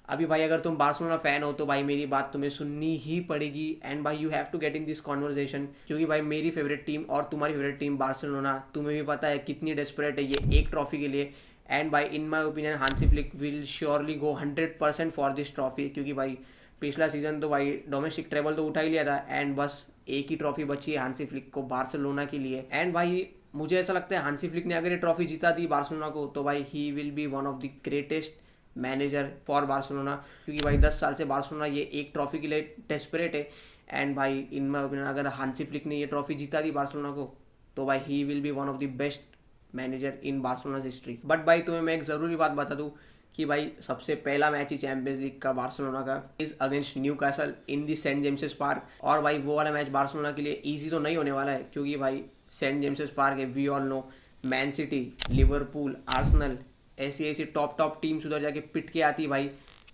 अभी भाई अगर तुम बार्सिलोना फैन हो तो भाई मेरी बात तुम्हें सुननी ही पड़ेगी एंड भाई you have to get in this conversation, क्योंकि भाई मेरी फेवरेट टीम और तुम्हारी फेवरेट टीम बार्सिलोना, तुम्हें भी पता है कितनी डेस्परेट है ये एक ट्रॉफी के लिए। एंड भाई in my opinion Hansi Flick will surely go 100% for this trophy, क्योंकि भाई पिछला सीजन तो भाई डोमेस्टिक ट्रेवल तो उठा ही लिया था एंड बस एक ही ट्रॉफी बची है हांसी फ्लिक को बार्सिलोना के लिए। एंड भाई मुझे ऐसा लगता है हांसी फ्लिक ने अगर ये ट्रॉफी जीता दी बार्सिलोना को तो भाई he will be one of the greatest manager for Barcelona, क्योंकि भाई 10 साल से बार्सिलोना ये एक ट्रॉफी के लिए डेस्परेट है। एंड भाई इन माई ओपिनियन अगर हांसी फ्लिक ने ये ट्रॉफी जीता दी बार्सिलोना को तो भाई he will be one of the best manager in Barcelona history. But भाई तुम्हें मैं एक ज़रूरी बात बता दूँ कि भाई सबसे पहला मैच ही चैंपियंस लीग का बार्सिलोना का is against Newcastle in the Saint James's Park. और भाई वो वाला मैच बार्सिलोना के लिए ईजी तो नहीं होने वाला है, क्योंकि भाई सेंट जेम्सेस पार्क है, we all know Man City, Liverpool, Arsenal, ऐसी ऐसी टॉप टीम्स उधर जाके पिट के आती है भाई,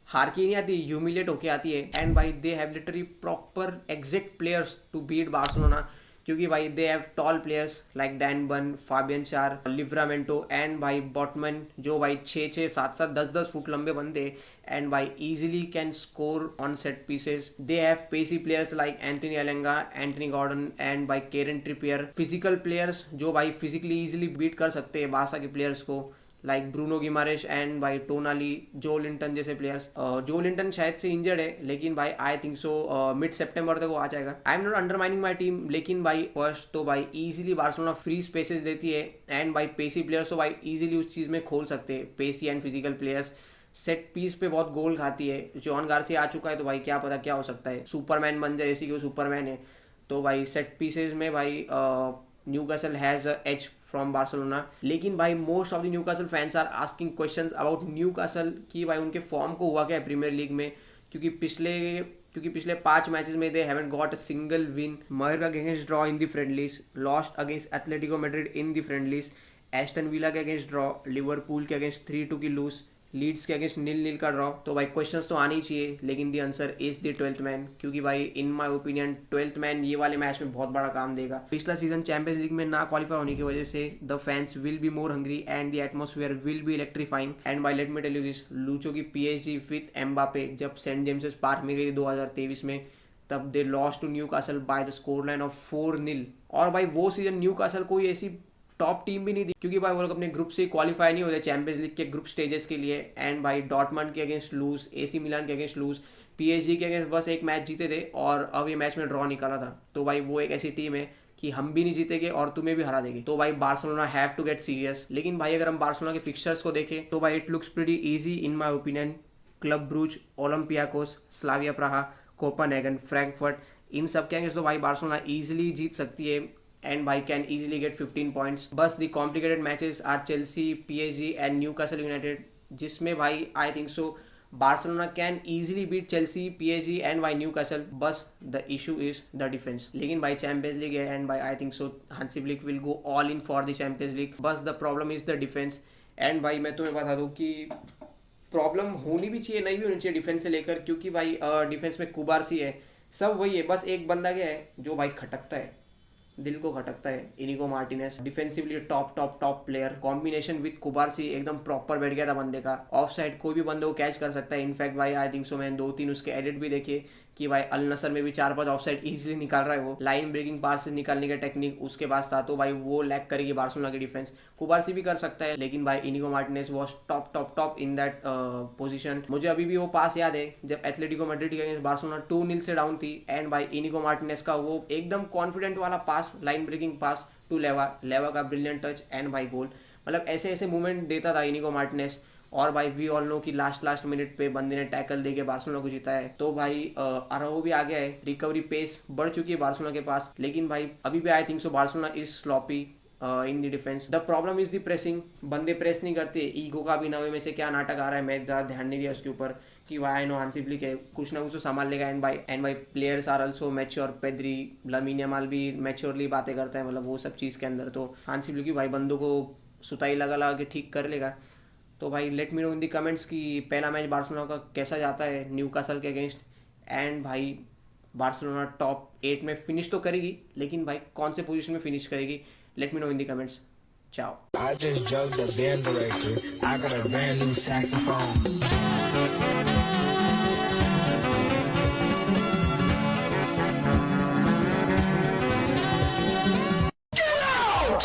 हार के नहीं आती, ह्यूमिलेट होके आती है। एंड भाई they have literally proper exact players to beat Barcelona, क्योंकि भाई they have tall players like Dan Burn, Fabian Schar, Livramento and भाई बॉटमन, जो भाई 6-6, 7-7, 10-10 फुट लंबे बंदे एंड भाई easily can score on set pieces. They have pacey players like Anthony Elanga, Anthony Gordon and भाई Kieran Trippier, physical players जो भाई physically easily beat कर सकते हैं बारसा के प्लेयर्स को, लाइक ब्रूनो गिमारेश एंड भाई टोनाली, जो लिंटन जैसे प्लेयर्स। जो लिंटन शायद से इंजर्ड है, लेकिन भाई आई थिंक सो मिड सितंबर तक वो आ जाएगा। I am not undermining my team, लेकिन भाई फर्स्ट तो भाई इजीली बार्सिलोना फ्री स्पेसेस देती है एंड भाई पेसी प्लेयर्स तो भाई इजीली उस चीज़ में खोल सकते हैं, pacey and physical players. Set piece पे बहुत गोल खाती है, जॉन गार्सिया आ चुका है तो भाई क्या पता क्या हो सकता है, सुपरमैन बन जाए, जैसे कि वो सुपरमैन है। तो भाई सेट पीसेज में भाई Newcastle has a edge from Barcelona. लेकिन भाई most of the Newcastle fans are asking questions about Newcastle कि भाई उनके फॉर्म को हुआ क्या है प्रीमियर लीग में, क्योंकि पिछले 5 मैचेस में they haven't got a single win. Mallorca against draw in the friendlies, lost against Atletico Madrid in the friendlies, Aston Villa के अगेंस्ट ड्रॉ, लिवरपूल के अगेंस्ट 3-2 की लूज, लीड्स के अगेंस्ट 0-0 का draw. तो भाई क्वेश्चंस तो आने ही चाहिए, लेकिन the answer is the 12th man, क्योंकि भाई इन माय ओपिनियन 12th मैन ये वाले मैच में बहुत बड़ा काम देगा। पिछला सीजन चैंपियंस लीग में ना क्वालिफाई होने की वजह से the fans will be more hungry and the atmosphere will be electrifying. And भाई let me tell you this, Lucho की पीएसजी विद एम्बापे जब सेंट जेम्सेस पार्क में गई 2023 में, तब they lost to Newcastle by the score line of 4-0। और भाई वो सीजन न्यू कासल कोई ऐसी टॉप टीम भी नहीं थी, क्योंकि भाई वो लोग अपने ग्रुप से क्वालिफाई नहीं होते चैंपियंस लीग के ग्रुप स्टेजेस के लिए। एंड भाई डॉर्टमंड के अगेंस्ट लूज, एसी मिलान के अगेंस्ट लूज, पीएसजी के अगेंस्ट बस एक मैच जीते थे और अब ये मैच में ड्रॉ निकाला था। तो भाई वो एक ऐसी टीम है कि हम भी नहीं जीतेंगे और तुम्हें भी हरा देंगे। तो भाई Barcelona have to get serious. लेकिन भाई अगर हम बार्सिलोना के फिक्चर्स को देखें तो भाई it looks pretty easy in my opinion. Club Bruges, Olympiacos, Slavia Praha, Copenhagen, Frankfurt, इन सब के अगेंस्ट तो भाई बार्सिलोना इजीली जीत सकती है and भाई can easily get 15 points। बस the complicated matches are Chelsea, PSG and Newcastle United, जिसमें भाई I think so Barcelona can easily beat Chelsea, PSG and भाई Newcastle। बस the issue is the defense। लेकिन भाई Champions League है and भाई I think so Hansi Flick will go all in for the Champions League। बस the problem is the defense। and भाई मैं तुम्हें बता दूँ कि प्रॉब्लम होनी भी चाहिए, नहीं भी होनी चाहिए डिफेंस से लेकर, क्योंकि भाई डिफेंस में कुबारसी है, सब वही है, बस एक बंदा क्या है जो भाई खटकता है, दिल को खटकता है, Inigo Martinez. Defensively top player, combination with कुबारसी एकदम प्रॉपर बैठ गया था बंदे का। ऑफ साइड कोई भी बंदे को कैच कर सकता है। इनफैक्ट भाई आई थिंक सो मैंने 2-3 उसके एडिट भी देखे कि भाई अल नसर में भी 4-5 ऑफ साइड ईजिली निकाल रहा है वो। लाइन ब्रेकिंग पास से निकालने का टेक्निक उसके पास था, तो भाई वो लैक करेगी बार्सिलोना की डिफेंस। कुबारसी भी कर सकता है, लेकिन भाई Inigo Martinez was top in that position. मुझे अभी भी वो पास याद है जब एथलेटिको मैड्रिड के अगेंस्ट बार्सिलोना 2-0 से डाउन थी एंड भाई इनिगो मार्टिनेज का वो एकदम कॉन्फिडेंट वाला पास, लाइन ब्रेकिंग पास टू लेवा का ब्रिलियंट टच एंड भाई गोल। मतलब ऐसे ऐसे मूवमेंट देता था इनिगो मार्टिनेज। और भाई वी ऑल नो कि लास्ट मिनट पे बंदे ने टैकल देके बार्सिलोना को जीता है। तो भाई अराओ भी आ गया है, रिकवरी पेस बढ़ चुकी है बार्सिलोना के पास, लेकिन भाई अभी भी I think so Barcelona is sloppy in the defence. The problem is the pressing, बंदे प्रेस नहीं करते। ईगो का भी नवे में से क्या नाटक आ रहा है, मैं ज़्यादा ध्यान नहीं दिया उसके ऊपर कि भाई नो हांसी फ्लिक है, कुछ ना कुछ तो संभाल लेगा। एंड भाई players are also mature, Pedri, Lamine Yamal भी मैच्योरली बातें करता है, मतलब वो सब चीज़ के अंदर तो हांसी फ्लिक भाई बंदों को सुताई लगा के ठीक कर लेगा। तो भाई लेट मी नो इन दी कमेंट्स कि पहला मैच बार्सिलोना का कैसा जाता है न्यूकासल के अगेंस्ट। एंड भाई बार्सिलोना टॉप 8 में फिनिश तो करेगी, लेकिन भाई कौन से पोजीशन में फिनिश करेगी, let me know in the comments. Ciao. I just jugged the band director. I got a brand new saxophone.